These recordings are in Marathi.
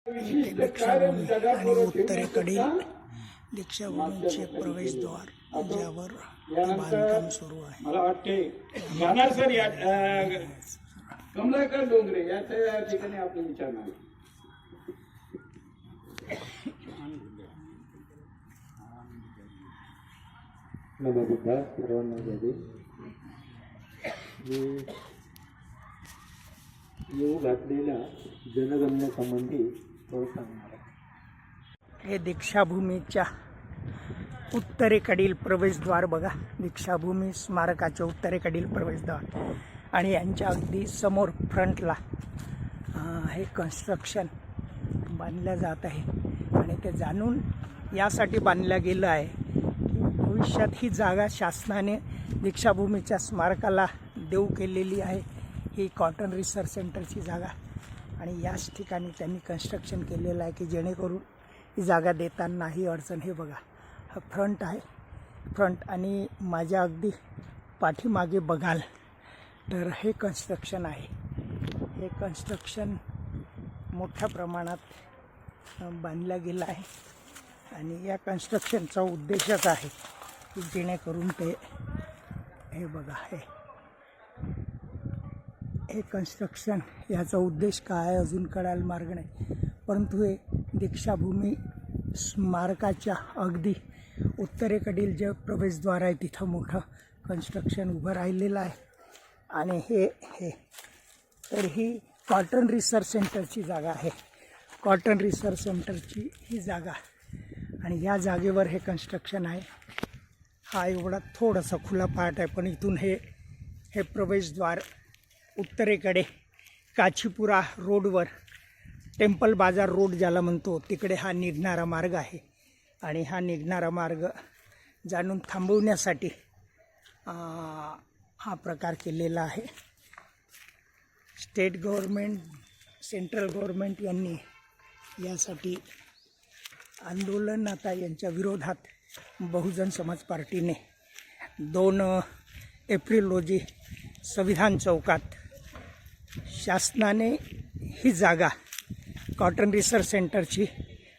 इथे दीक्षाभूमी आणि उत्तरेकडील दीक्षाभूमीचे प्रवेशद्वार ज्यावर बांधकाम सुरू आहे. मला वाटते जाणार सर या कमलाकर डोंगरे या ठिकाणी आपण विचारणार. नमस्कार सर्वांना. येऊ घातलेल्या जनगणनेसंबंधी सांगणार आहे. हे दीक्षाभूमीच्या उत्तरेकडील प्रवेशद्वार बघा. दीक्षाभूमी स्मारकाच्या उत्तरेकडील प्रवेशद्वार आणि यांच्या अगदी समोर फ्रंटला हे कन्स्ट्रक्शन बांधलं जात आहे. आणि ते जाणून यासाठी बांधलं गेलं आहे की भविष्यात ही जागा शासनाने दीक्षाभूमीच्या स्मारकाला देऊ केलेली आहे. ही कॉटन रिसर्च सेंटरची जागा आणि याच ठिकाणी त्यांनी कन्स्ट्रक्शन केलेलं आहे की जेणेकरून ही जागा देताना ही अडचण. हे बघा, हा फ्रंट आहे. फ्रंट आणि माझ्या अगदी पाठीमागे बघाल तर हे कन्स्ट्रक्शन आहे. हे कन्स्ट्रक्शन मोठ्या प्रमाणात बांधलं गेलं आहे आणि या कन्स्ट्रक्शनचा उद्देशच आहे की जेणेकरून ते हे बघा हे कन्स्ट्रक्शन याचा उद्देश काय अजून कळायला मार्ग नाही. परंतु हे दीक्षाभूमी स्मारकाच्या अगदी उत्तरेकडील जे प्रवेशद्वार आहे तिथं मोठं कन्स्ट्रक्शन उभं राहिलेलं आहे. आणि हे तर ही कॉटन रिसर्च सेंटरची जागा आहे. कॉटन रिसर्च सेंटरची ही जागा आणि या जागेवर हे कन्स्ट्रक्शन आहे. हा एवढा थोडासा खुला पार्ट आहे पण इथून हे प्रवेशद्वार उत्तरेकडे काचीपुरा रोडवर टेम्पल बाजार रोड ज्याला म्हणतो तिकडे हा निघणारा मार्ग आहे. आणि हा निघणारा मार्ग जाणून थांबवण्यासाठी हा प्रकार केलेला आहे. स्टेट गव्हर्मेंट सेंट्रल गव्हर्मेंट यांनी यासाठी आंदोलन आता यांच्या विरोधात बहुजन समाज पार्टीने 2 एप्रिल रोजी संविधान चौकात शासनाने ही जागा कॉटन रिसर्च सेंटरची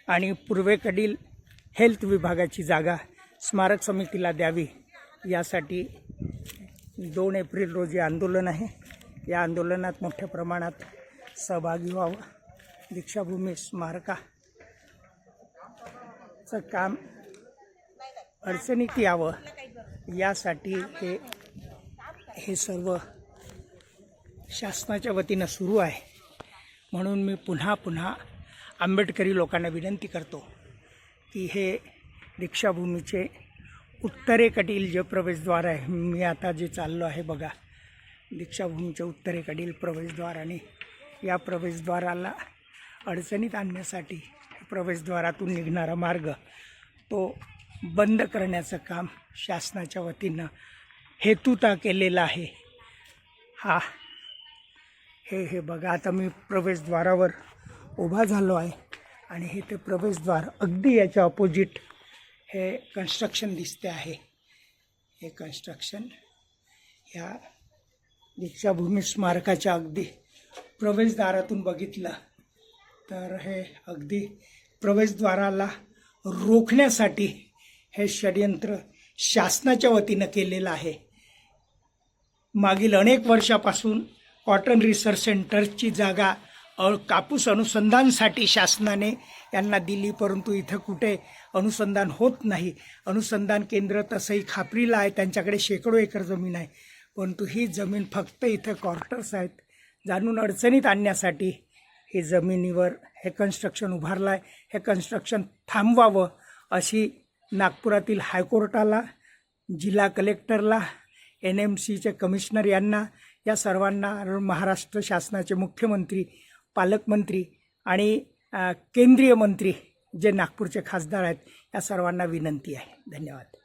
आणि पूर्वेकडील हेल्थ विभागाची जागा स्मारक समितीला द्यावी यासाठी 2 एप्रिल रोजी आंदोलन आहे. या आंदोलनात मोठ्या प्रमाणात सहभागी व्हावं. दीक्षाभूमी स्मारकाचं काम अडचणीत यावं यासाठी हे सर्व शासनाच्या वतीनं सुरू आहे. म्हणून मी पुन्हा आंबेडकरी लोकांना विनंती करतो की हे दीक्षाभूमीचे उत्तरेकडील जे प्रवेशद्वार आहे, मी आता जे चाललो आहे बघा, दीक्षाभूमीचे उत्तरेकडील प्रवेशद्वार आणि या प्रवेशद्वाराला अडचणीत आणण्यासाठी प्रवेशद्वारातून निघणारा मार्ग तो बंद करण्याचं काम शासनाच्या वतीनं हेतुता केलेला आहे. हे बघा, आता मी प्रवेशद्वारावर उभा झालो आहे आणि हे ते प्रवेशद्वार अगदी याच्या अपोजिट हे कन्स्ट्रक्शन दिसते आहे. हे कन्स्ट्रक्शन ह्या दीक्षाभूमी स्मारकाच्या अगदी प्रवेशद्वारातून बघितलं तर हे अगदी प्रवेशद्वाराला रोखण्यासाठी हे षडयंत्र शासनाच्या वतीनं केलेलं आहे. मागील अनेक वर्षापासून कॉटन रिसर्च सेंटरची जागा कापूस अनुसंधानासाठी शासनाने यांना दिली, परंतु इथं कुठे अनुसंधान होत नाही. अनुसंधान केंद्र तसंही खापरीला आहे, त्यांच्याकडे शेकडो एकर जमीन आहे, परंतु ही जमीन फक्त इथं क्वार्टर्स आहेत. जाणून अडचणीत आणण्यासाठी ही जमिनीवर हे कन्स्ट्रक्शन उभारलं आहे. हे कन्स्ट्रक्शन थांबवावं अशी नागपुरातील हायकोर्टाला, जिल्हा कलेक्टरला, NMCचे कमिशनर यांना, या सर्वांना, महाराष्ट्र शासनाचे मुख्यमंत्री, पालकमंत्री आणि केंद्रीय मंत्री जे नागपूरचे खासदार आहेत, या सर्वांना विनंती आहे. धन्यवाद.